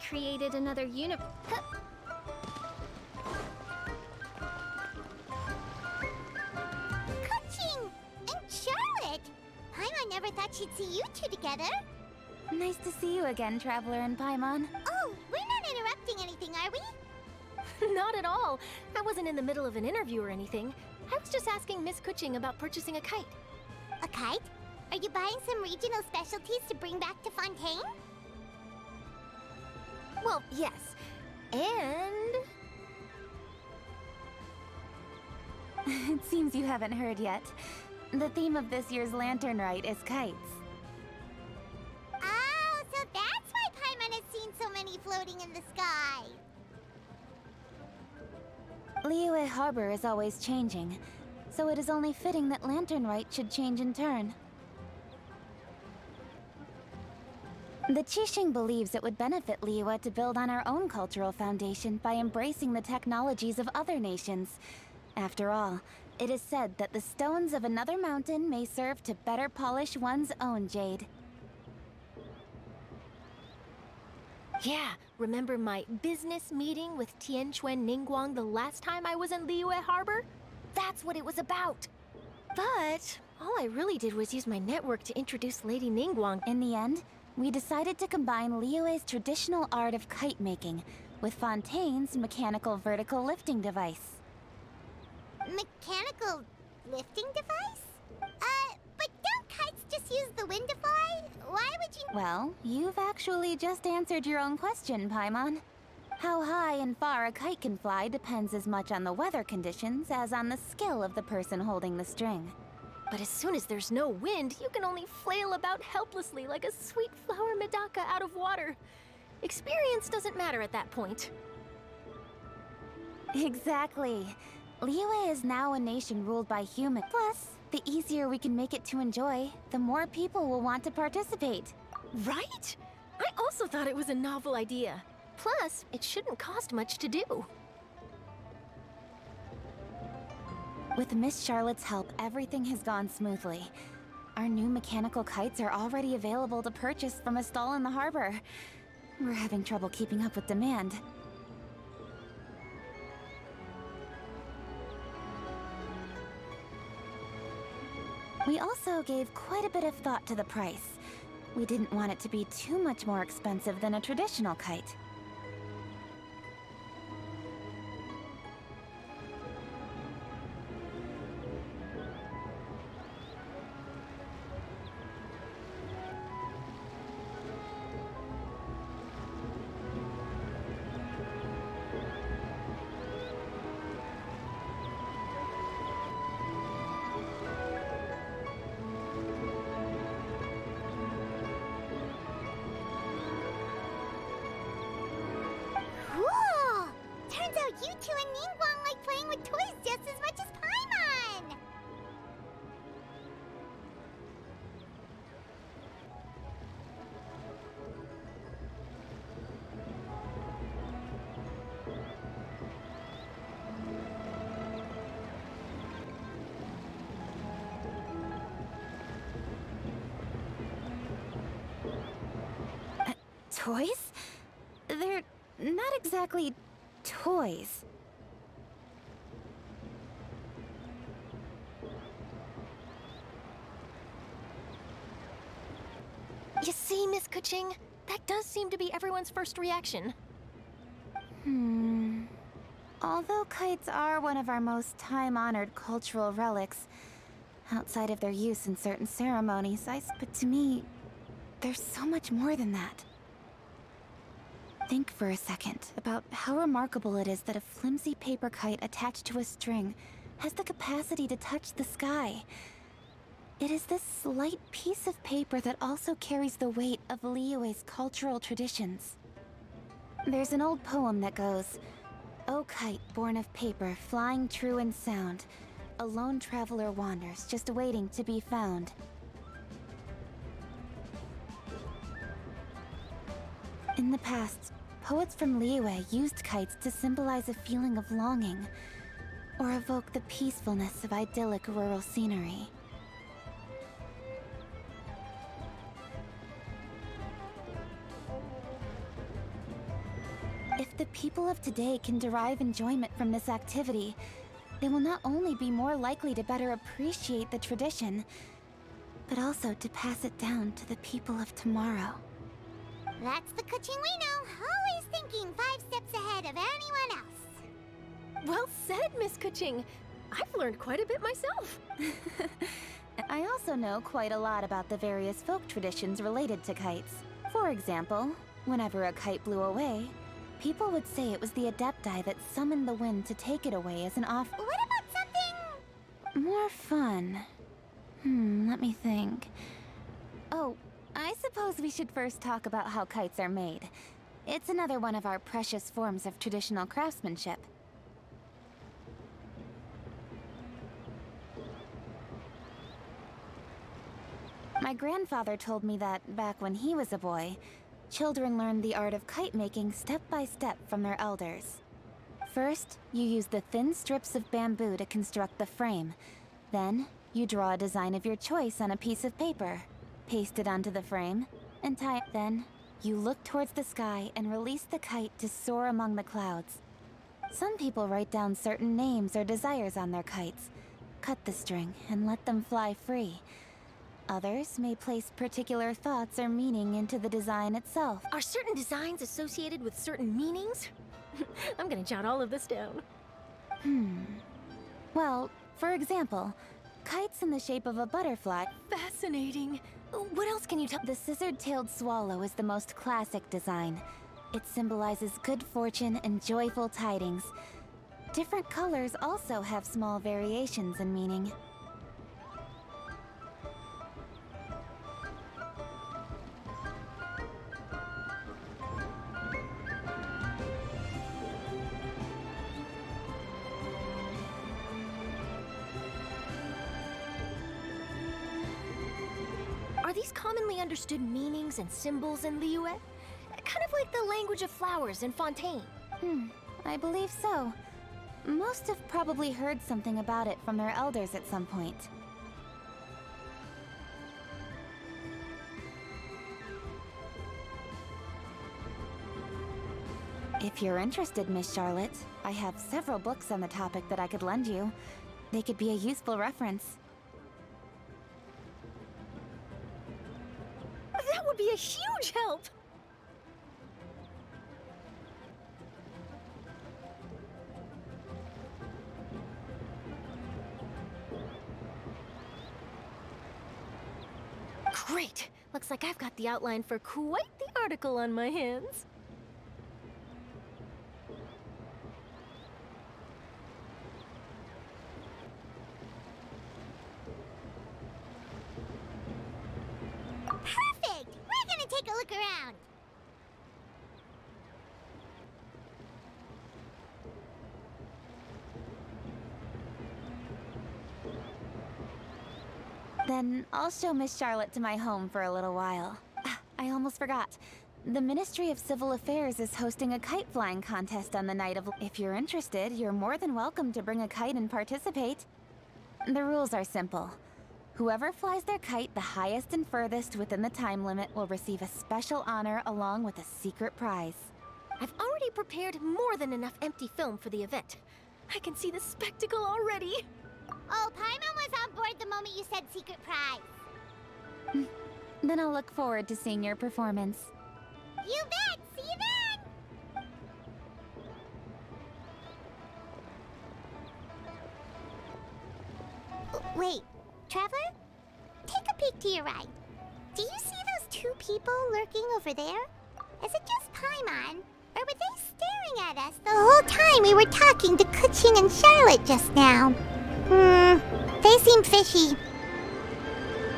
created another Coaching! And Charlotte! Paimon never thought she'd see you two together. Nice to see you again, Traveler and Paimon. Oh, we're not interrupting anything, are we? Not at all. I wasn't in the middle of an interview or anything. I was just asking Miss Kuching about purchasing a kite. A kite? Are you buying some regional specialties to bring back to Fontaine? Well, yes. And... It seems you haven't heard yet. The theme of this year's Lantern Rite is kites. Oh, so that's why Paimon has seen so many floating in the sky. Liyue Harbor is always changing, so it is only fitting that Lantern Rite should change in turn. The Qixing believes it would benefit Liyue to build on our own cultural foundation by embracing the technologies of other nations. After all, it is said that the stones of another mountain may serve to better polish one's own jade. Yeah, remember my business meeting with Tianquan Ningguang the last time I was in Liyue Harbor? That's what it was about. But all I really did was use my network to introduce Lady Ningguang. In the end, we decided to combine Liyue's traditional art of kite making with Fontaine's mechanical vertical lifting device. Mechanical lifting device? But don't kites just use the wind to fly? Why would you... Well, you've actually just answered your own question, Paimon. How high and far a kite can fly depends as much on the weather conditions as on the skill of the person holding the string. But as soon as there's no wind, you can only flail about helplessly like a sweet flower medaka out of water. Experience doesn't matter at that point. Exactly. Liyue is now a nation ruled by humans. Plus, the easier we can make it to enjoy, the more people will want to participate. Right? I also thought it was a novel idea. Plus, it shouldn't cost much to do. With Miss Charlotte's help, everything has gone smoothly. Our new mechanical kites are already available to purchase from a stall in the harbor. We're having trouble keeping up with demand. We also gave quite a bit of thought to the price. We didn't want it to be too much more expensive than a traditional kite. Cool! Turns out you two and Ningguang like playing with toys just as much as Paimon! Toys? They're not exactly toys. You see, Miss Kuching? That does seem to be everyone's first reaction. Although kites are one of our most time-honored cultural relics, outside of their use in certain ceremonies, but to me, there's so much more than that. Think for a second about how remarkable it is that a flimsy paper kite attached to a string has the capacity to touch the sky. It is this slight piece of paper that also carries the weight of Liyue's cultural traditions. There's an old poem that goes, "O kite born of paper, flying true and sound, a lone traveler wanders, just waiting to be found." In the past, poets from Liyue used kites to symbolize a feeling of longing, or evoke the peacefulness of idyllic rural scenery. if the people of today can derive enjoyment from this activity, they will not only be more likely to better appreciate the tradition, but also to pass it down to the people of tomorrow. That's the Kuching we know, always thinking 5 steps ahead of anyone else. Well said, Miss Kuching. I've learned quite a bit myself. I also know quite a lot about the various folk traditions related to kites. For example, whenever a kite blew away, people would say it was the Adepti that summoned the wind to take it away as an What about something more fun? Let me think. Oh, I suppose we should first talk about how kites are made. It's another one of our precious forms of traditional craftsmanship. My grandfather told me that, back when he was a boy, children learned the art of kite making step by step from their elders. First, you use the thin strips of bamboo to construct the frame. Then, you draw a design of your choice on a piece of paper, paste it onto the frame, and tie it. Then, you look towards the sky and release the kite to soar among the clouds. Some people write down certain names or desires on their kites, cut the string, and let them fly free. Others may place particular thoughts or meaning into the design itself. Are certain designs associated with certain meanings? I'm gonna jot all of this down. Well, for example, kites in the shape of a butterfly. Fascinating. What else can you tell? The scissored-tailed swallow is the most classic design. It symbolizes good fortune and joyful tidings. Different colors also have small variations in meaning. Are these commonly understood meanings and symbols in Liyue? Kind of like the language of flowers in Fontaine. I believe so. Most have probably heard something about it from their elders at some point. If you're interested, Miss Charlotte, I have several books on the topic that I could lend you. They could be a useful reference. That would be a huge help! Great! Looks like I've got the outline for quite the article on my hands. perfect? We're gonna take a look around. Then I'll show Miss Charlotte to my home for a little while. I almost forgot. The Ministry of Civil Affairs is hosting a kite flying contest on the night of... If you're interested, you're more than welcome to bring a kite and participate. The rules are simple. Whoever flies their kite the highest and furthest within the time limit will receive a special honor along with a secret prize. I've already prepared more than enough empty film for the event. I can see the spectacle already. Oh, Paimon was on board the moment you said secret prize. Then I'll look forward to seeing your performance. You bet! See you then! Wait, Traveler? Take a peek to your right. Do you see those two people lurking over there? Is it just Paimon? Or were they staring at us the whole time we were talking to Kuching and Charlotte just now? They seem fishy.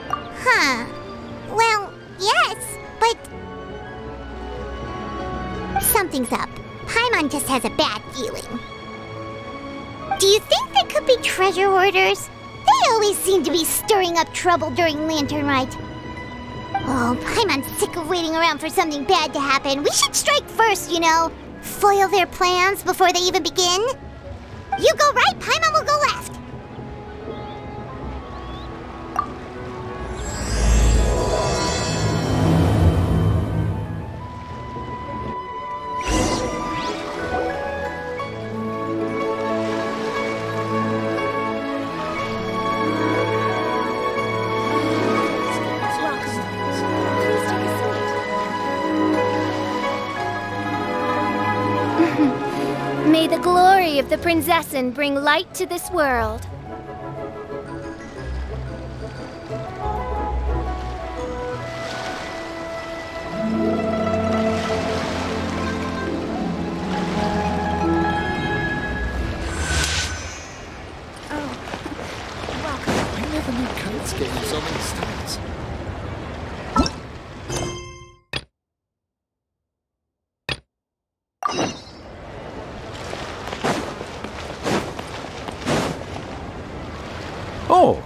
Huh. Well, yes, but... something's up. Paimon just has a bad feeling. Do you think there could be treasure hoarders? They always seem to be stirring up trouble during Lantern Rite. Oh, Paimon's sick of waiting around for something bad to happen. We should strike first, you know. Foil their plans before they even begin. You go right, Paimon will go left. May the glory of the Prinzessin bring light to this world. I never knew kites gave you so many stars. Oh,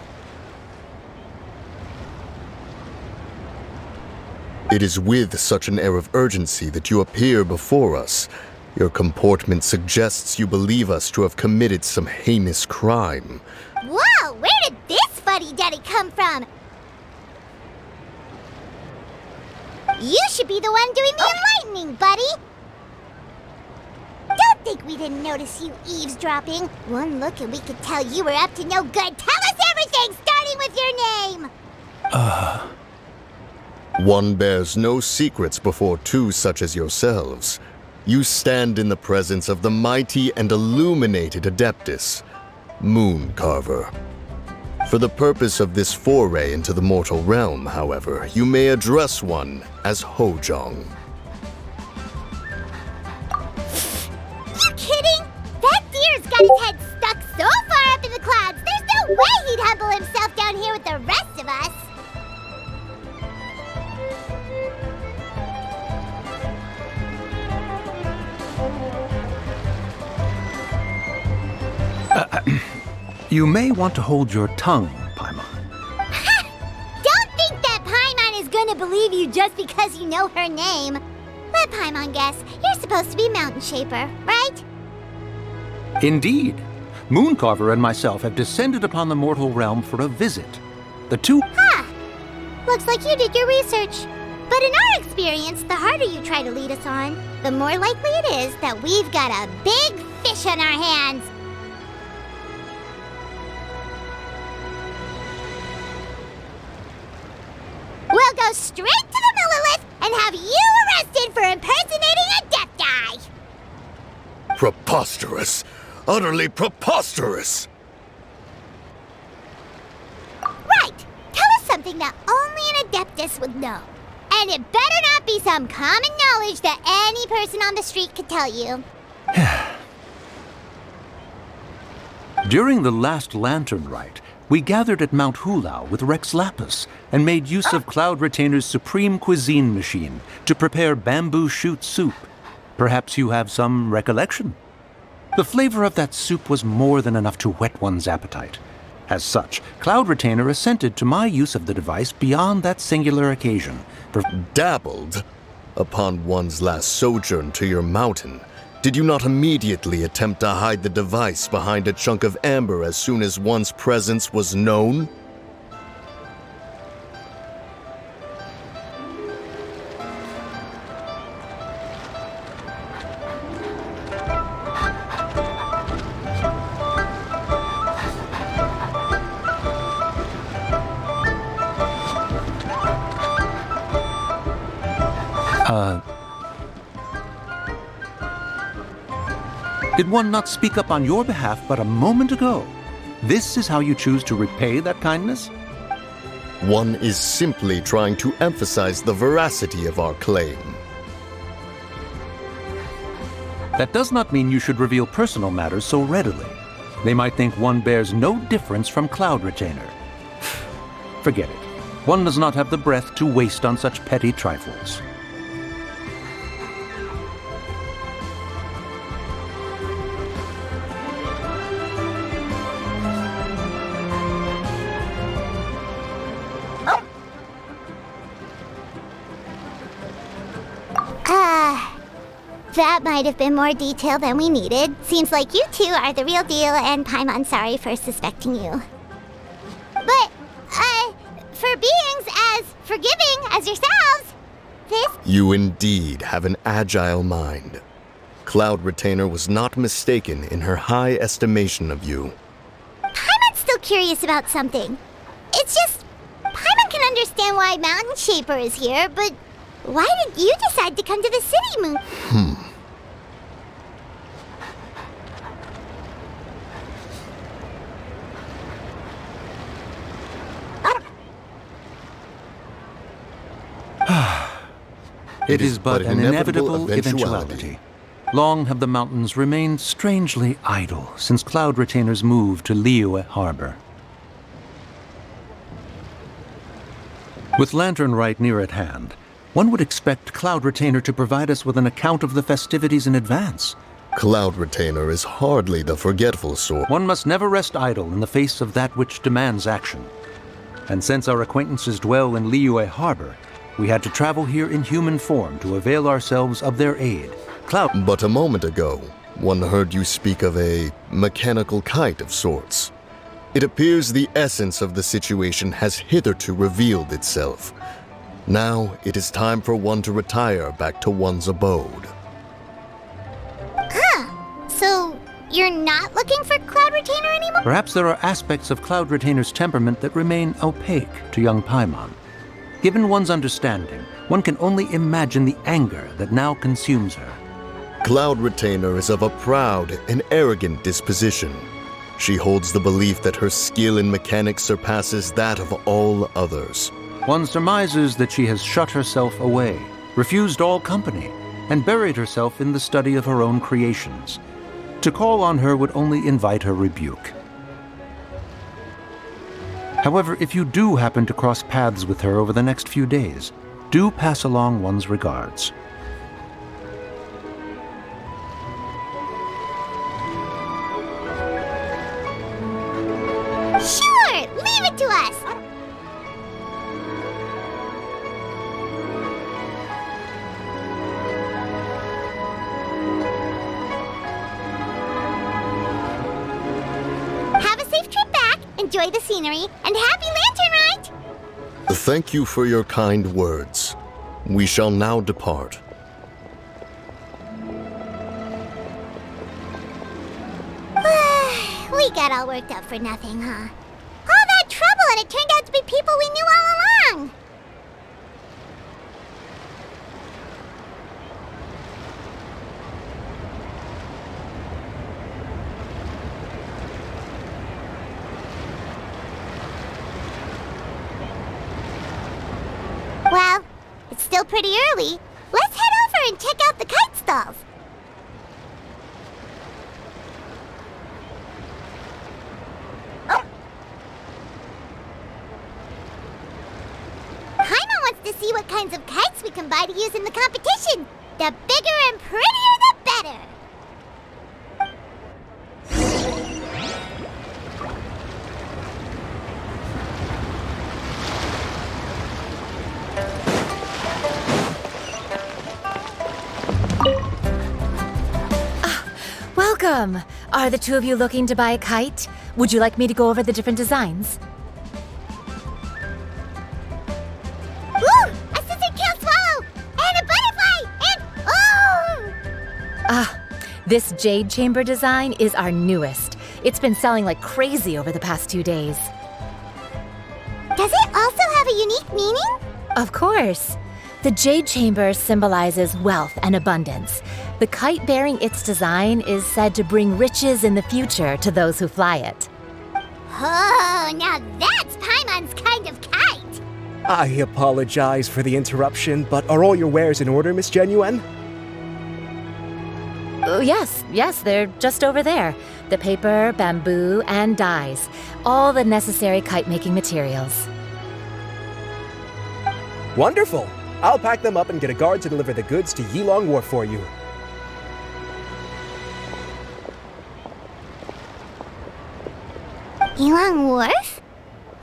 It is with such an air of urgency that you appear before us. Your comportment suggests you believe us to have committed some heinous crime. Whoa, where did this fuddy-duddy come from? You should be the one doing the enlightening, buddy. Don't think we didn't notice you eavesdropping. One look and we could tell you were up to no good. Tell us everything, starting with your name. One bears no secrets before two such as yourselves. You stand in the presence of the mighty and illuminated Adeptus, Moon Carver. For the purpose of this foray into the mortal realm, however, you may address one as Hojong. You kidding? That deer's got his head stuck so far up in the clouds, there's no way he'd humble himself down here with the rest of us. you may want to hold your tongue, Paimon. Don't think that Paimon is gonna believe you just because you know her name. Let Paimon guess. You're supposed to be Mountain Shaper, right? Indeed. Mooncarver and myself have descended upon the mortal realm for a visit. The two... Huh. Looks like you did your research. But in our experience, the harder you try to lead us on, the more likely it is that we've got a big fish on our hands. We'll go straight to the Millilith and have you arrested for impersonating a death guy. Preposterous! Utterly preposterous! Right. Tell us something that only an Adeptus would know. And it better not be some common knowledge that any person on the street could tell you. During the last lantern rite, we gathered at Mount Hulau with Rex Lapis and made use of Cloud Retainer's supreme cuisine machine to prepare bamboo shoot soup. Perhaps you have some recollection? The flavor of that soup was more than enough to whet one's appetite. As such, Cloud Retainer assented to my use of the device beyond that singular occasion. Dabbled? Upon one's last sojourn to your mountain, did you not immediately attempt to hide the device behind a chunk of amber as soon as one's presence was known? Did one not speak up on your behalf but a moment ago? This is how you choose to repay that kindness? One is simply trying to emphasize the veracity of our claim. That does not mean you should reveal personal matters so readily. They might think one bears no difference from Cloud Retainer. Forget it. One does not have the breath to waste on such petty trifles. That might have been more detail than we needed. Seems like you two are the real deal, and Paimon sorry for suspecting you. But, for beings as forgiving as yourselves, this... You indeed have an agile mind. Cloud Retainer was not mistaken in her high estimation of you. Paimon's still curious about something. It's just, Paimon can understand why Mountain Shaper is here, but why did you decide to come to the city, Moon? It is but an inevitable eventuality. Long have the mountains remained strangely idle since cloud retainers moved to Liyue Harbor. With Lantern Rite near at hand, one would expect Cloud Retainer to provide us with an account of the festivities in advance. Cloud Retainer is hardly the forgetful sort. One must never rest idle in the face of that which demands action. And since our acquaintances dwell in Liyue Harbor, we had to travel here in human form to avail ourselves of their aid. But a moment ago, one heard you speak of a mechanical kite of sorts. It appears the essence of the situation has hitherto revealed itself. Now it is time for one to retire back to one's abode. So you're not looking for Cloud Retainer anymore? Perhaps there are aspects of Cloud Retainer's temperament that remain opaque to young Paimon. Given one's understanding, one can only imagine the anger that now consumes her. Cloud Retainer is of a proud and arrogant disposition. She holds the belief that her skill in mechanics surpasses that of all others. One surmises that she has shut herself away, refused all company, and buried herself in the study of her own creations. To call on her would only invite her rebuke. However, if you do happen to cross paths with her over the next few days, do pass along one's regards. Sure, leave it to us. Have a safe trip back, enjoy the scenery, and happy Lantern Rite! Thank you for your kind words. We shall now depart. We got all worked up for nothing, huh? All that trouble and it turned out to be people we knew all along! Well, it's still pretty early. Let's head over and check out the kite stalls. Paimon wants to see what kinds of kites we can buy to use in the competition. The bigger and prettier, the better. Welcome! Are the two of you looking to buy a kite? Would you like me to go over the different designs? Ooh! A scissor-tail swallow! And a butterfly! And... oh! This jade chamber design is our newest. It's been selling like crazy over the past 2 days. Does it also have a unique meaning? Of course! The jade chamber symbolizes wealth and abundance. The kite bearing its design is said to bring riches in the future to those who fly it. Oh, now that's Paimon's kind of kite! I apologize for the interruption, but are all your wares in order, Miss Genuine? Oh, yes, they're just over there. The paper, bamboo, and dyes. All the necessary kite-making materials. Wonderful! I'll pack them up and get a guard to deliver the goods to Yilong Wharf for you. Yilong Wharf?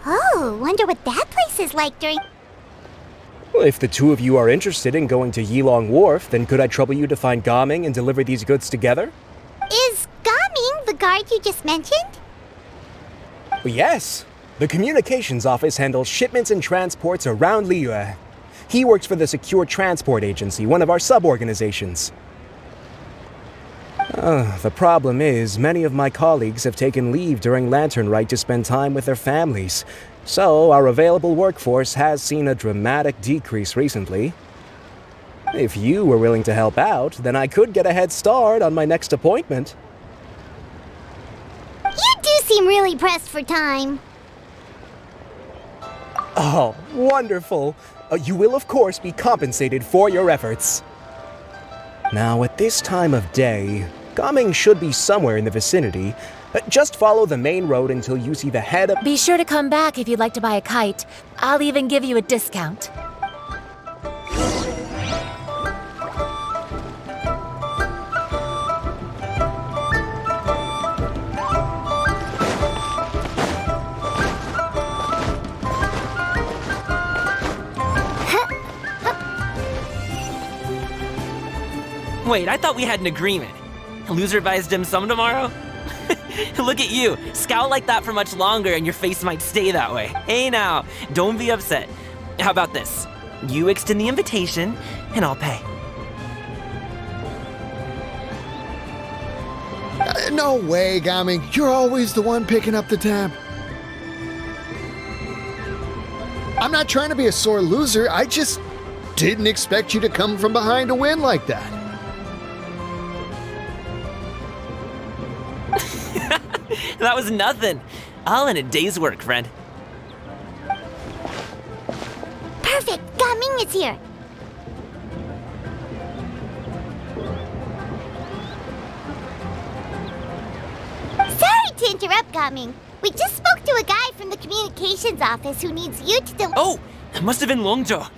Oh, wonder what that place is like during... Well, if the two of you are interested in going to Yilong Wharf, then could I trouble you to find Gaming and deliver these goods together? Is Gaming the guard you just mentioned? Well, yes. The communications office handles shipments and transports around Liyue. He works for the Secure Transport Agency, one of our sub-organizations. The problem is, many of my colleagues have taken leave during Lantern Rite to spend time with their families, so our available workforce has seen a dramatic decrease recently. If you were willing to help out, then I could get a head start on my next appointment. You do seem really pressed for time. Oh, wonderful! You will, of course, be compensated for your efforts. Now, at this time of day, Gaming should be somewhere in the vicinity. Just follow the main road until you see the head of— Be sure to come back if you'd like to buy a kite. I'll even give you a discount. Wait, I thought we had an agreement. Loser buys dim sum tomorrow? Look at you. Scowl like that for much longer and your face might stay that way. Hey now, don't be upset. How about this? You extend the invitation and I'll pay. No way, Gaming. You're always the one picking up the tab. I'm not trying to be a sore loser. I just didn't expect you to come from behind to win like that. That was nothing. All in a day's work, friend. Perfect! Gaming is here! Sorry to interrupt, Gaming. We just spoke to a guy from the communications office who needs you to Oh, it must have been Longzhou.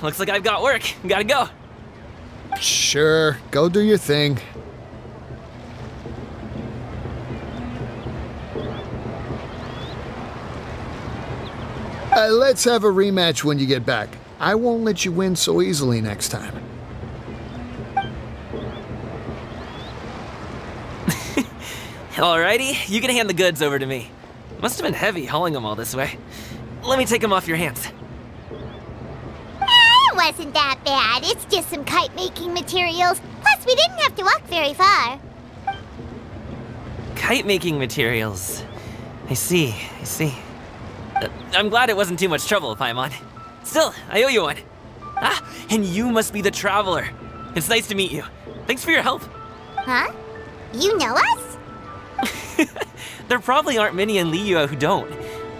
Looks like I've got work. Gotta go. Sure, go do your thing. Let's have a rematch when you get back. I won't let you win so easily next time. Alrighty, you can hand the goods over to me. Must have been heavy hauling them all this way. Let me take them off your hands. It wasn't that bad. It's just some kite-making materials. Plus, we didn't have to walk very far. Kite-making materials. I see. I'm glad it wasn't too much trouble, Paimon. Still, I owe you one. Ah, and you must be the traveler. It's nice to meet you. Thanks for your help. Huh? You know us? There probably aren't many in Liyue who don't.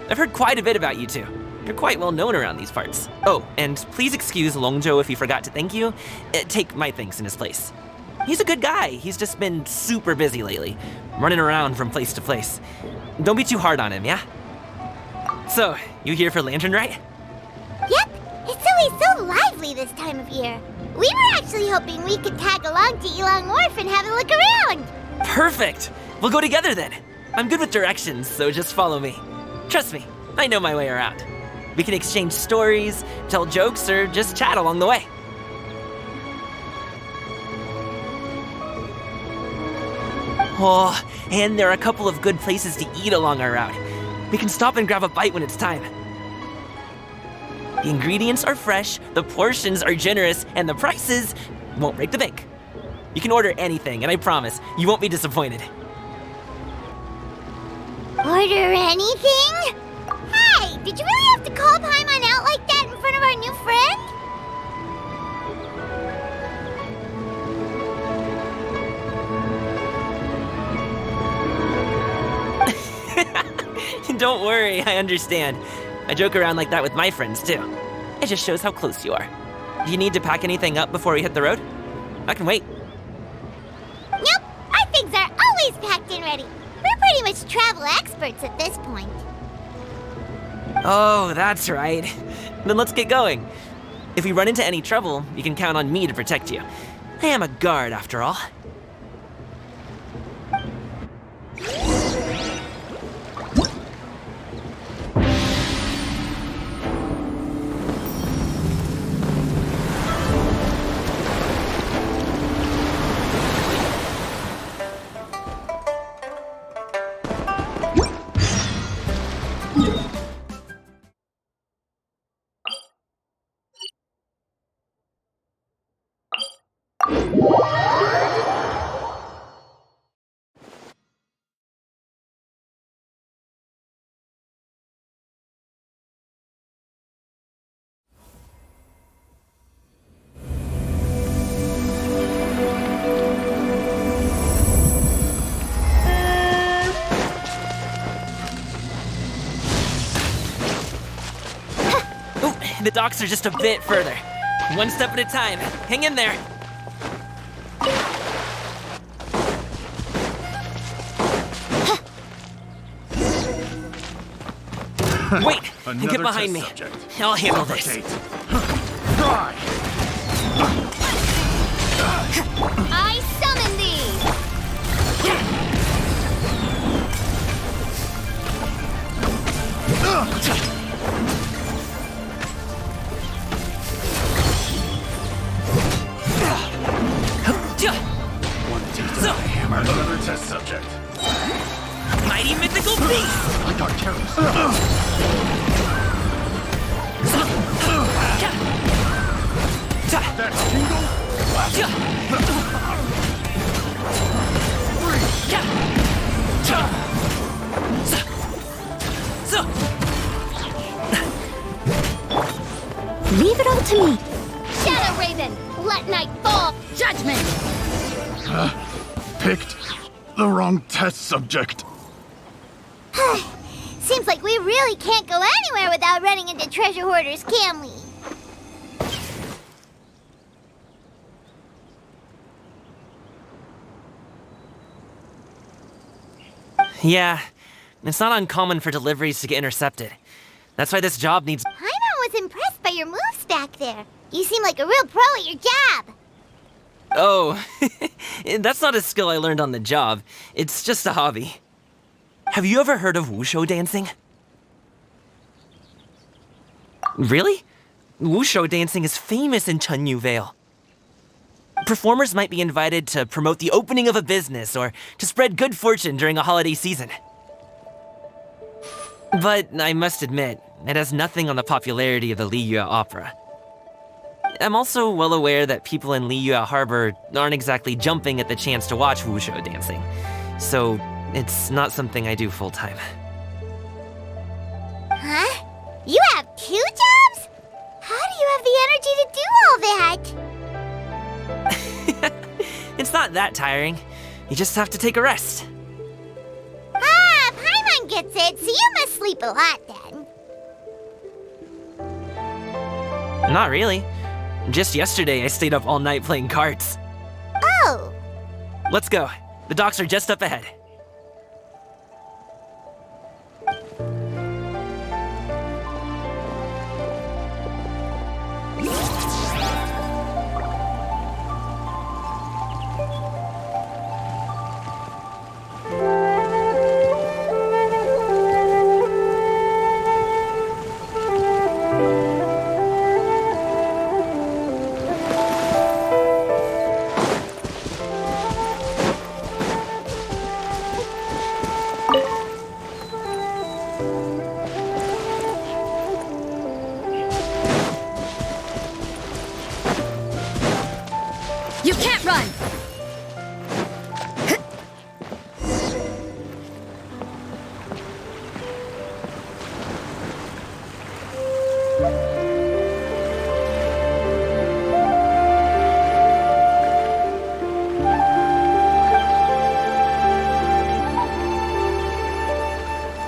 I've heard quite a bit about you two. You're quite well known around these parts. Oh, and please excuse Longzhou if he forgot to thank you. Take my thanks in his place. He's a good guy. He's just been super busy lately, running around from place to place. Don't be too hard on him, yeah? So, you here for Lantern Rite? Yep. It's always so lively this time of year. We were actually hoping we could tag along to Yilong Wharf and have a look around. Perfect! We'll go together then. I'm good with directions, so just follow me. Trust me, I know my way around. We can exchange stories, tell jokes, or just chat along the way. Oh, and there are a couple of good places to eat along our route. We can stop and grab a bite when it's time. The ingredients are fresh, the portions are generous, and the prices won't break the bank. You can order anything, and I promise, you won't be disappointed. Order anything? Hey, did you really have to call Paimon out like that in front of our new friend? Don't worry, I understand. I joke around like that with my friends, too. It just shows how close you are. Do you need to pack anything up before we hit the road? I can wait. Nope, our things are always packed and ready. We're pretty much travel experts at this point. Oh, that's right. Then let's get going. If we run into any trouble, you can count on me to protect you. I am a guard, after all. The docks are just a bit further. One step at a time. Hang in there. Wait, get behind me. I'll handle this. Try. I summon thee! Another test subject. Mighty mythical beast! Like our terrorists. That's Jingle. Leave it all to me. Shadow Raven, let night fall. Judgment. Picked the wrong test subject. Seems like we really can't go anywhere without running into treasure hoarders, can we? Yeah, it's not uncommon for deliveries to get intercepted. That's why this job needs... Paimon was impressed by your moves back there. You seem like a real pro at your job. Oh, that's not a skill I learned on the job. It's just a hobby. Have you ever heard of wushu dancing? Really? Wushu dancing is famous in Chunyu Vale. Performers might be invited to promote the opening of a business or to spread good fortune during a holiday season. But I must admit, it has nothing on the popularity of the Liyue opera. I'm also well aware that people in Liyue Harbor aren't exactly jumping at the chance to watch wushu dancing, so it's not something I do full-time. Huh? You have 2 jobs? How do you have the energy to do all that? It's not that tiring. You just have to take a rest. Ah, Paimon gets it, so you must sleep a lot then. Not really. Just yesterday, I stayed up all night playing cards. Oh. Let's go. The docks are just up ahead. You can't run!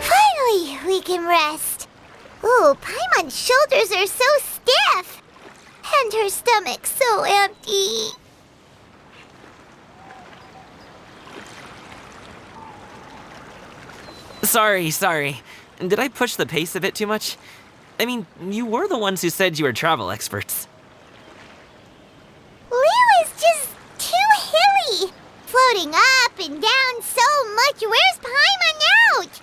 Finally, we can rest. Ooh, Paimon's shoulders are so stiff. And her stomach so empty. Sorry. Did I push the pace a bit too much? I mean, you were the ones who said you were travel experts. Liu is just too hilly. Floating up and down so much. Where's Paimon out?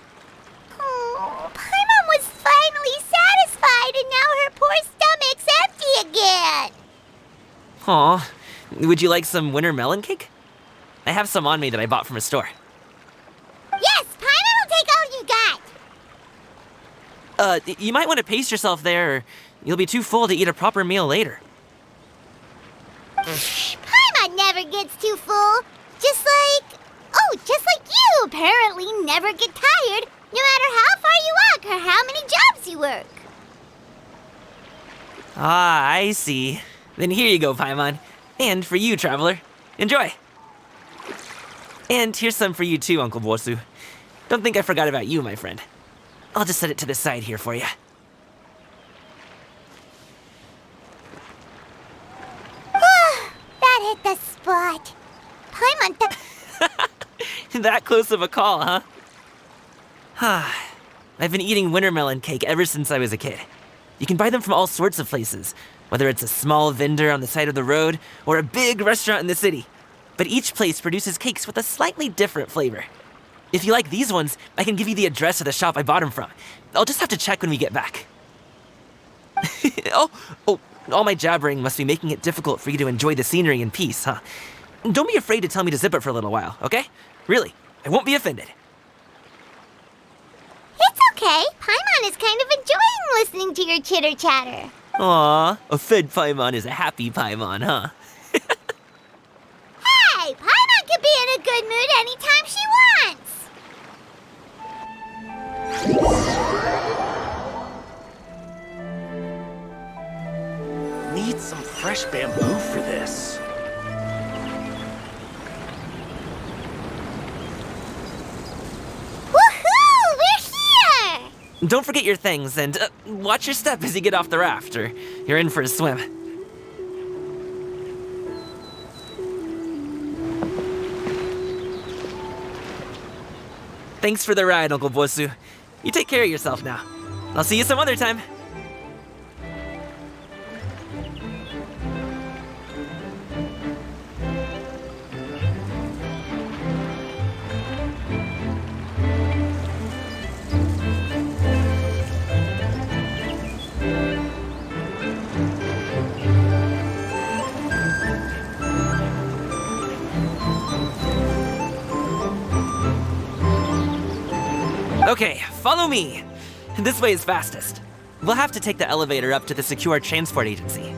Oh, Paimon was finally satisfied and now her poor stomach's empty again. Aw, would you like some winter melon cake? I have some on me that I bought from a store. Yes, Paimon will take all you got. You might want to pace yourself there, or you'll be too full to eat a proper meal later. Paimon never gets too full. Just like you apparently never get tired, no matter how far you walk or how many jobs you work. Ah, I see. Then here you go, Paimon. And for you, traveler. Enjoy. And here's some for you too, Uncle Bosu. Don't think I forgot about you, my friend. I'll just set it to the side here for you. want them. That close of a call, huh? I've been eating wintermelon cake ever since I was a kid. You can buy them from all sorts of places, whether it's a small vendor on the side of the road or a big restaurant in the city. But each place produces cakes with a slightly different flavor. If you like these ones, I can give you the address of the shop I bought them from. I'll just have to check when we get back. Oh, all my jabbering must be making it difficult for you to enjoy the scenery in peace, huh? Don't be afraid to tell me to zip it for a little while, okay? Really, I won't be offended. It's okay. Paimon is kind of enjoying listening to your chitter-chatter. Aw, a fed Paimon is a happy Paimon, huh? Hey, Paimon can be in a good mood anytime she wants. Need some fresh bamboo for this. Woohoo! We're here! Don't forget your things, and watch your step as you get off the raft, or you're in for a swim. Thanks for the ride, Uncle Bosu. You take care of yourself now. I'll see you some other time. Okay, follow me. This way is fastest. We'll have to take the elevator up to the secure transport agency.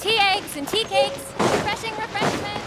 Tea eggs and tea cakes. Refreshing refreshment.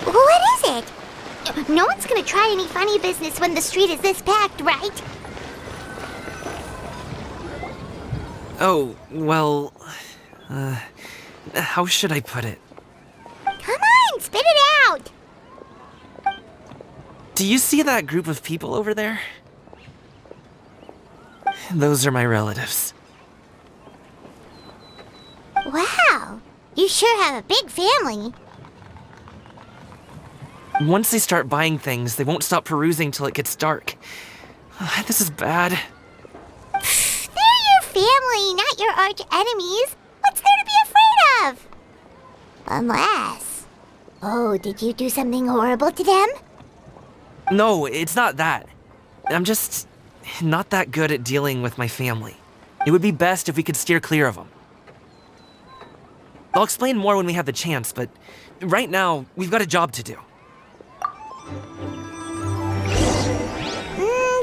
What is it? No one's gonna try any funny business when the street is this packed, right? Oh, well... how should I put it? Come on, spit it out! Do you see that group of people over there? Those are my relatives. Wow, you sure have a big family. Once they start buying things, they won't stop perusing till it gets dark. This is bad. They're your family, not your arch enemies. What's there to be afraid of? Unless... Oh, did you do something horrible to them? No, it's not that. I'm just not that good at dealing with my family. It would be best if we could steer clear of them. I'll explain more when we have the chance, but right now, we've got a job to do.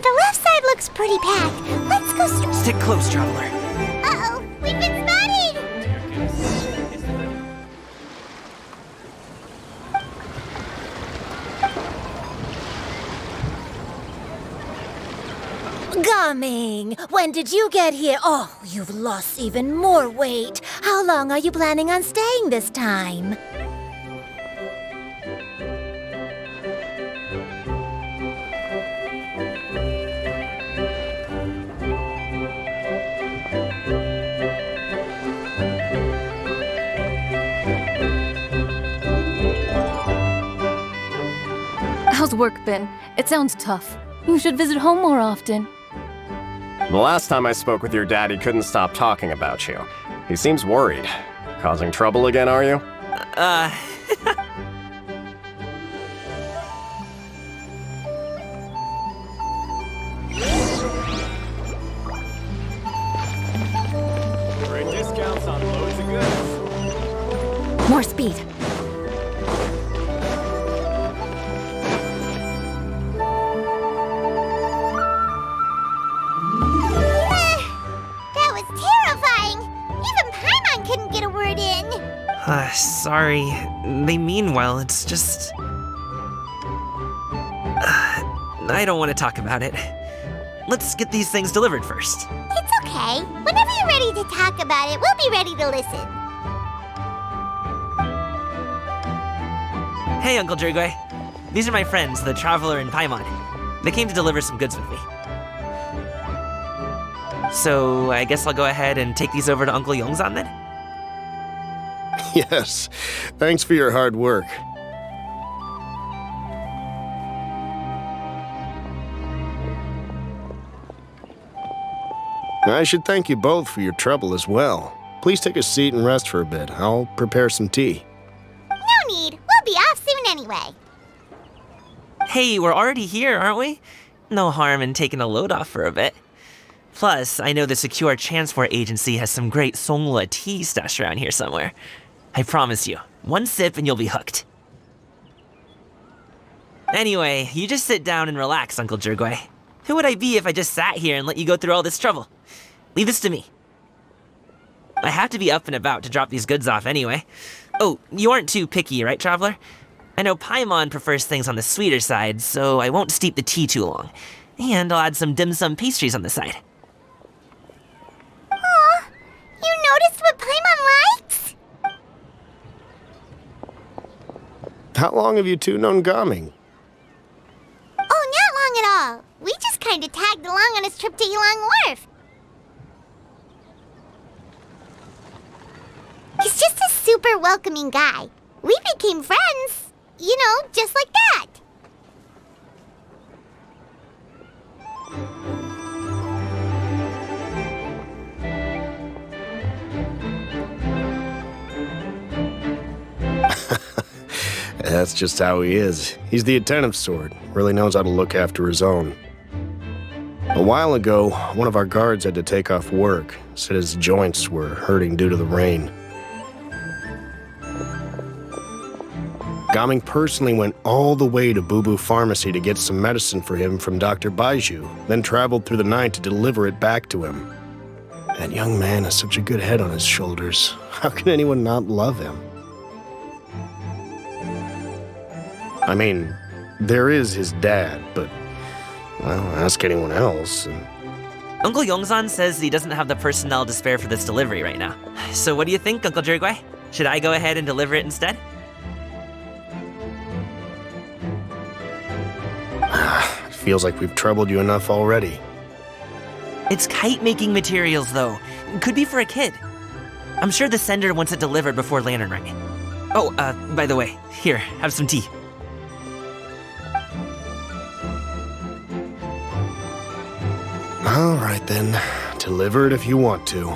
The left side looks pretty packed. Let's go Stick close, traveler. Uh-oh, we've been spotted! Coming! When did you get here? Oh, you've lost even more weight. How long are you planning on staying this time? How's work been? It sounds tough. You should visit home more often. The last time I spoke with your dad, he couldn't stop talking about you. He seems worried. Causing trouble again, are you? Great discounts on loads of goods. More speed. That was terrifying! Even Paimon couldn't get a word in! Sorry. They mean well, it's just... I don't want to talk about it. Let's get these things delivered first. It's okay. Whenever you're ready to talk about it, we'll be ready to listen. Hey, Uncle Jirgwe. These are my friends, the Traveler and Paimon. They came to deliver some goods with me. So, I guess I'll go ahead and take these over to Uncle Yongzan then? Yes, thanks for your hard work. I should thank you both for your trouble as well. Please take a seat and rest for a bit. I'll prepare some tea. No need. We'll be off soon anyway. Hey, we're already here, aren't we? No harm in taking a load off for a bit. Plus, I know the Secure Transport Agency has some great Songhua tea stashed around here somewhere. I promise you, one sip and you'll be hooked. Anyway, you just sit down and relax, Uncle Jirgwe. Who would I be if I just sat here and let you go through all this trouble? Leave this to me. I have to be up and about to drop these goods off anyway. Oh, you aren't too picky, right, Traveler? I know Paimon prefers things on the sweeter side, so I won't steep the tea too long. And I'll add some dim sum pastries on the side. Aw, you noticed what Paimon likes? How long have you two known Gaming? Oh, not long at all. We just kind of tagged along on his trip to Ylang Wharf. He's just a super welcoming guy. We became friends. You know, just like that. That's just how he is. He's the attentive sort. Really knows how to look after his own. A while ago, one of our guards had to take off work. Said his joints were hurting due to the rain. Gaming personally went all the way to Boo Boo Pharmacy to get some medicine for him from Dr. Baiju, then traveled through the night to deliver it back to him. That young man has such a good head on his shoulders. How can anyone not love him? I mean, there is his dad, but, well, ask anyone else. Uncle Yongsan says he doesn't have the personnel to spare for this delivery right now. So what do you think, Uncle Jirgwei? Should I go ahead and deliver it instead? It feels like we've troubled you enough already. It's kite-making materials, though. Could be for a kid. I'm sure the sender wants it delivered before Lantern Rite. Oh, by the way, here, have some tea. All right, then. Deliver it if you want to.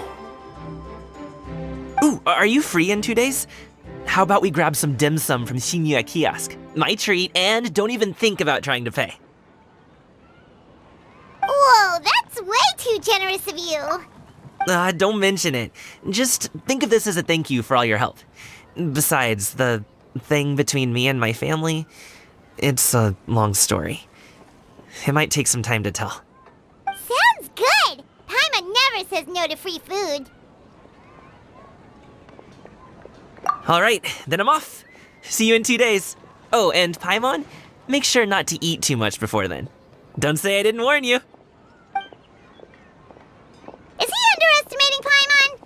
Ooh, are you free in 2 days? How about we grab some dim sum from Shinya Kiosk? My treat, and don't even think about trying to pay. Whoa, that's way too generous of you. Don't mention it. Just think of this as a thank you for all your help. Besides, the thing between me and my family, it's a long story. It might take some time to tell. Sounds good. Paimon never says no to free food. All right, then I'm off. See you in 2 days. Oh, and Paimon, make sure not to eat too much before then. Don't say I didn't warn you. Is he underestimating Paimon?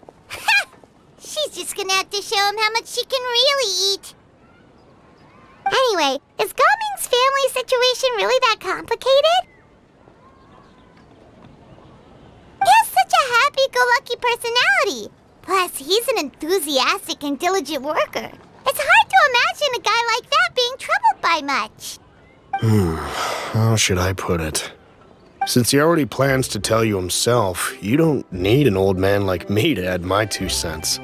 She's just gonna have to show him how much she can really eat. Anyway, is Gaming's family situation really that complicated? He has such a happy-go-lucky personality. Plus, he's an enthusiastic and diligent worker. It's hard to imagine a guy like that being troubled by much. How should I put it? Since he already plans to tell you himself, you don't need an old man like me to add my 2 cents.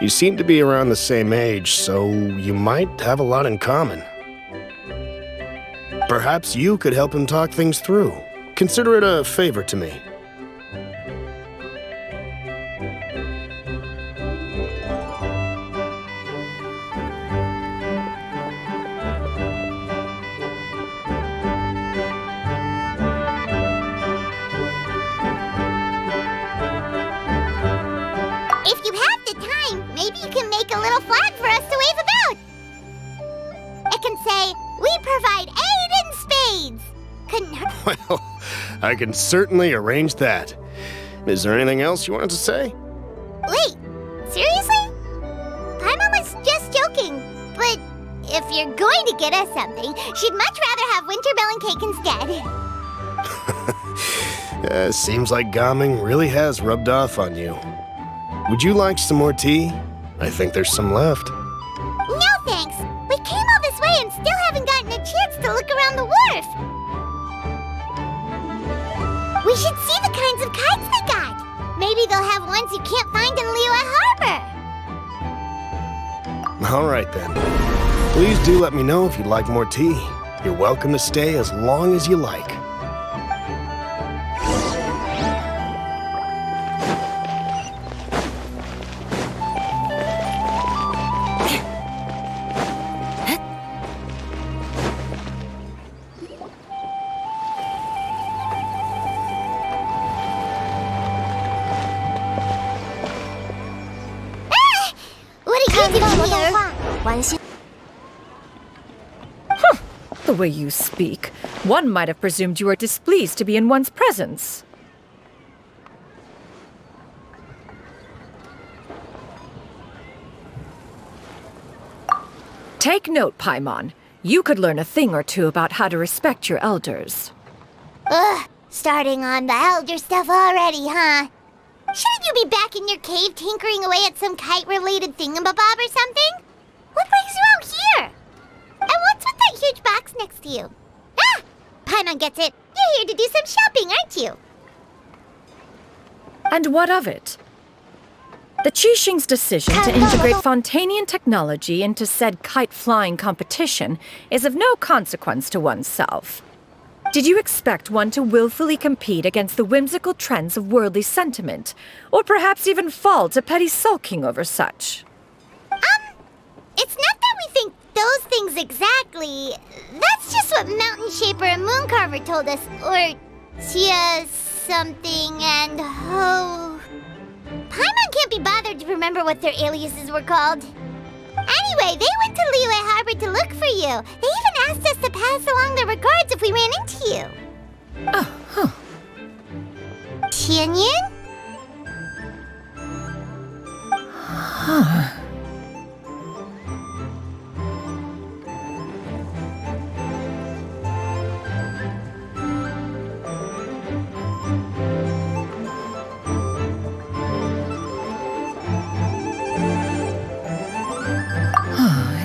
You seem to be around the same age, so you might have a lot in common. Perhaps you could help him talk things through. Consider it a favor to me. If you have the time, maybe you can make a little flag for us to wave about. It can say, "We provide aid in spades." Couldn't hurt. Well, I can certainly arrange that. Is there anything else you wanted to say? Wait, seriously? Paimon was just joking. But if you're going to get us something, she'd much rather have wintermelon cake instead. Seems like Gaming really has rubbed off on you. Would you like some more tea? I think there's some left. No thanks. We came all this way and still haven't gotten a chance to look around the wharf. We should see the kinds of kites they got. Maybe they'll have ones you can't find in Liyue Harbor. All right, then. Please do let me know if you'd like more tea. You're welcome to stay as long as you like. The way you speak, one might have presumed you were displeased to be in one's presence. Take note, Paimon. You could learn a thing or two about how to respect your elders. Ugh, starting on the elder stuff already, huh? Shouldn't you be back in your cave tinkering away at some kite-related thingamabob or something? What brings you out here? And what's with that huge box next to you? Ah! Paimon gets it. You're here to do some shopping, aren't you? And what of it? The Qixing's decision to integrate Fontanian technology into said kite-flying competition is of no consequence to oneself. Did you expect one to willfully compete against the whimsical trends of worldly sentiment, or perhaps even fall to petty sulking over such? It's not that we think those things exactly. That's just what Mountain Shaper and Moon Carver told us. Or Tia something and Ho. Paimon can't be bothered to remember what their aliases were called. Anyway, Anyway, they went to Liyue Harbor to look for you. They even asked us to pass along their regards if we ran into you. Oh, huh. Tianyin? Huh.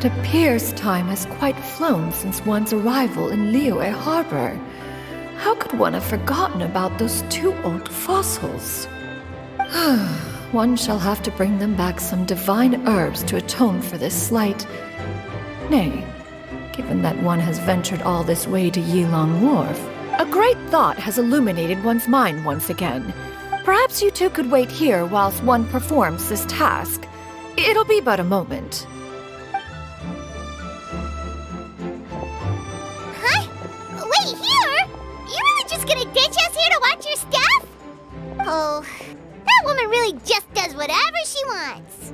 It appears time has quite flown since one's arrival in Liyue Harbor. How could one have forgotten about those two old fossils? One shall have to bring them back some divine herbs to atone for this slight. Nay, given that one has ventured all this way to Yilong Wharf, a great thought has illuminated one's mind once again. Perhaps you two could wait here whilst one performs this task. It'll be but a moment. Wait, here? You really just gonna ditch us here to watch your stuff? Oh, that woman really just does whatever she wants.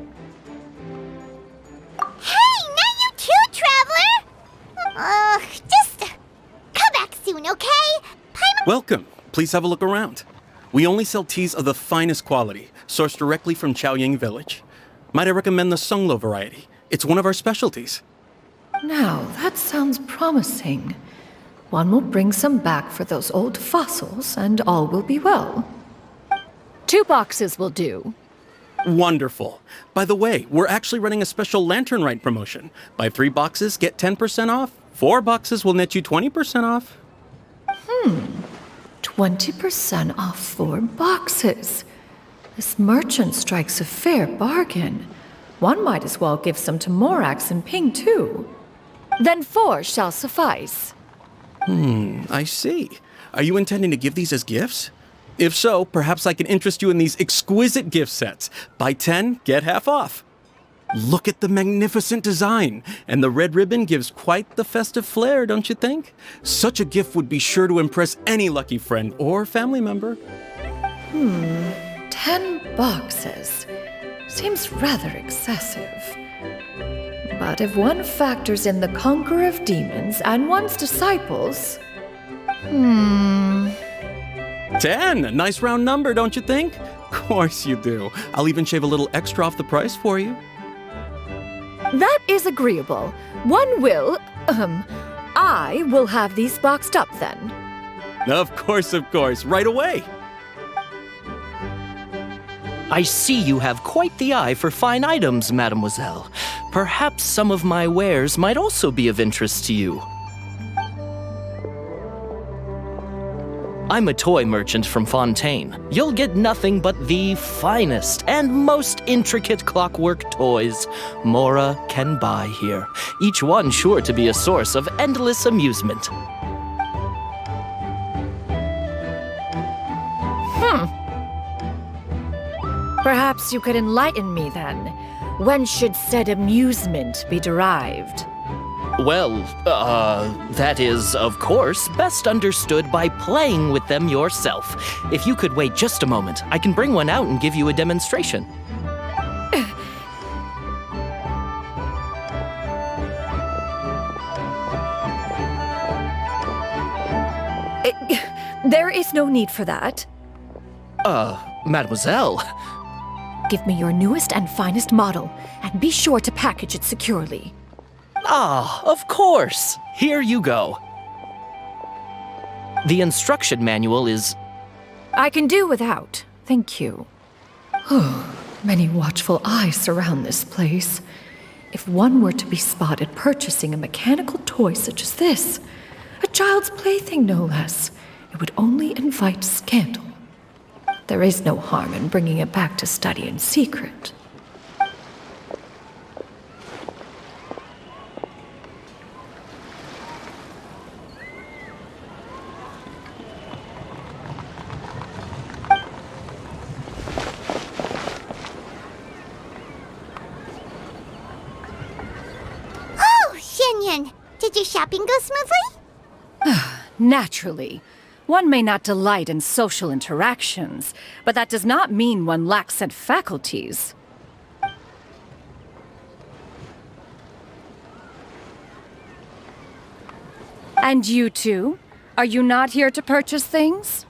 Hey, not you too, Traveler! Just come back soon, okay? Welcome. Please have a look around. We only sell teas of the finest quality, sourced directly from Chaoying Village. Might I recommend the Sunglo variety? It's one of our specialties. Now, that sounds promising. One will bring some back for those old fossils, and all will be well. 2 boxes will do. Wonderful. By the way, we're actually running a special Lantern Rite promotion. Buy 3 boxes, get 10% off. 4 boxes will net you 20% off. 20% off 4 boxes. This merchant strikes a fair bargain. One might as well give some to Morax and Ping, too. Then 4 shall suffice. I see. Are you intending to give these as gifts? If so, perhaps I can interest you in these exquisite gift sets. Buy 10, get half off. Look at the magnificent design, and the red ribbon gives quite the festive flair, don't you think? Such a gift would be sure to impress any lucky friend or family member. 10 boxes. Seems rather excessive. But if one factors in the conqueror of demons and one's disciples... 10! A nice round number, don't you think? Of course you do. I'll even shave a little extra off the price for you. That is agreeable. One will, I will have these boxed up then. Of course, right away. I see you have quite the eye for fine items, mademoiselle. Perhaps some of my wares might also be of interest to you. I'm a toy merchant from Fontaine. You'll get nothing but the finest and most intricate clockwork toys Mora can buy here, each one sure to be a source of endless amusement. Perhaps you could enlighten me then. When should said amusement be derived? Well, that is, of course, best understood by playing with them yourself. If you could wait just a moment, I can bring one out and give you a demonstration. There is no need for that. Mademoiselle. Give me your newest and finest model, and be sure to package it securely. Ah, of course. Here you go. The instruction manual is... I can do without, thank you. Many watchful eyes surround this place. If one were to be spotted purchasing a mechanical toy such as this, a child's plaything no less, it would only invite scandal. There is no harm in bringing it back to study in secret. Oh, Shenyan, did your shopping go smoothly? Naturally. One may not delight in social interactions, but that does not mean one lacks said faculties. And you two? Are you not here to purchase things?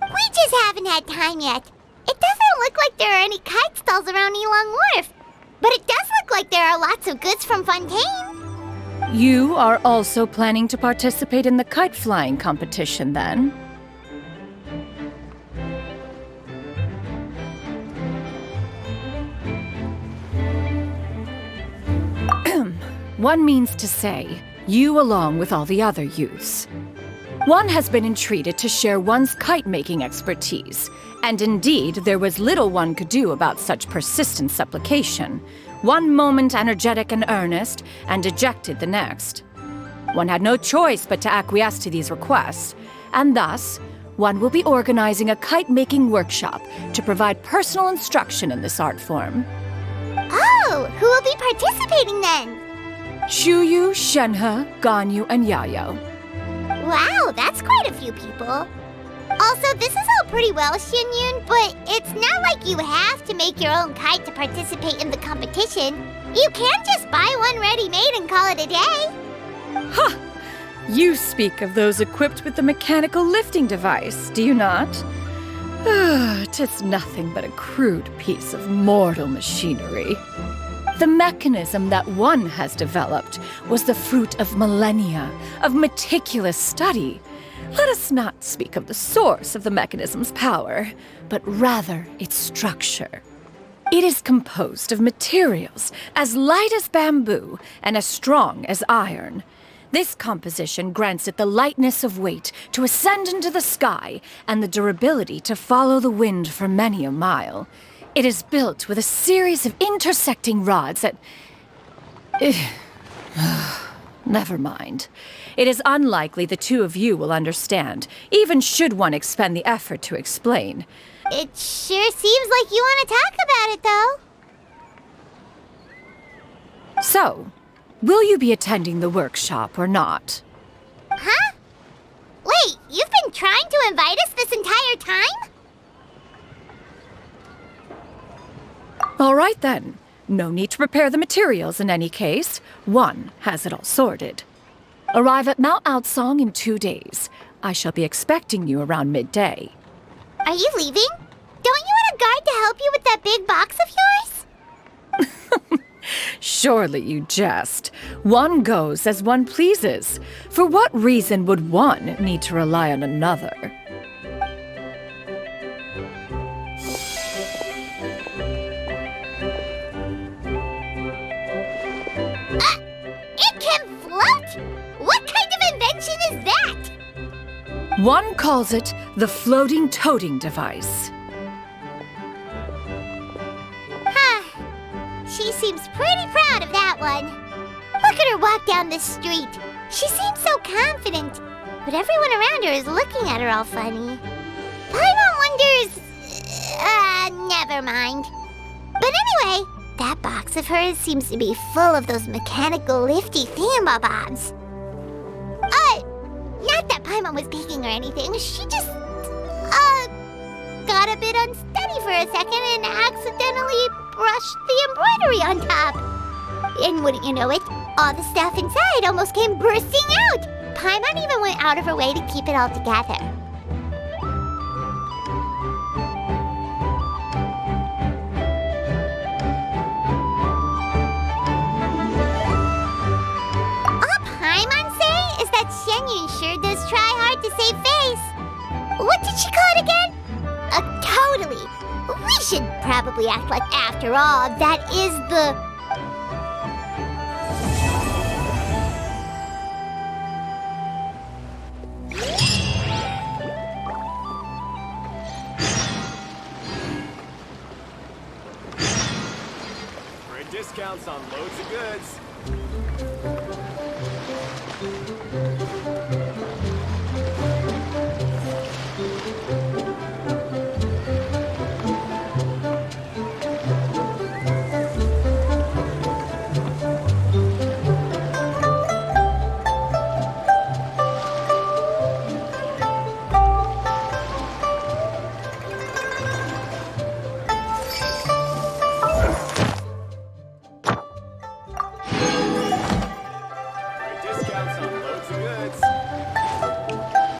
We just haven't had time yet. It doesn't look like there are any kite stalls around Elong Wharf. But it does look like there are lots of goods from Fontaine. You are also planning to participate in the kite flying competition, then? One means to say, you along with all the other youths. One has been entreated to share one's kite-making expertise, and indeed there was little one could do about such persistent supplication. One moment energetic and earnest, and dejected the next. One had no choice but to acquiesce to these requests, and thus, one will be organizing a kite-making workshop to provide personal instruction in this art form. Oh, who will be participating then? Chuyu, Shenhe, Ganyu, and Yayo. Wow, that's quite a few people. Also, this is all pretty well, Xianyun, but it's not like you have to make your own kite to participate in the competition. You can just buy one ready-made and call it a day. Ha! You speak of those equipped with the mechanical lifting device, do you not? 'Tis nothing but a crude piece of mortal machinery. The mechanism that one has developed was the fruit of millennia of meticulous study. Let us not speak of the source of the mechanism's power, but rather its structure. It is composed of materials as light as bamboo and as strong as iron. This composition grants it the lightness of weight to ascend into the sky and the durability to follow the wind for many a mile. It is built with a series of intersecting rods that... Never mind. It is unlikely the two of you will understand, even should one expend the effort to explain. It sure seems like you want to talk about it, though. So, will you be attending the workshop or not? Huh? Wait, you've been trying to invite us this entire time? All right then. No need to prepare the materials in any case. One has it all sorted. Arrive at Mount Outsong in 2 days. I shall be expecting you around midday. Are you leaving? Don't you want a guard to help you with that big box of yours? Surely you jest. One goes as one pleases. For what reason would one need to rely on another? It can float? What kind of invention is that? One calls it the floating toting device. She seems pretty proud of that one. Look at her walk down the street. She seems so confident, but everyone around her is looking at her all funny. Paimon wonders... never mind. But anyway, that box of hers seems to be full of those mechanical lifty thingamabobs. Not that Paimon was peeking or anything. She just... got a bit unsteady for a second and accidentally brushed the embroidery on top. And wouldn't you know it, all the stuff inside almost came bursting out. Paimon even went out of her way to keep it all together. All Paimon say is that Xianyun sure does try hard to save face. What did she call it again? Totally. We should probably act like, after all, that is the... Great discounts on loads of goods.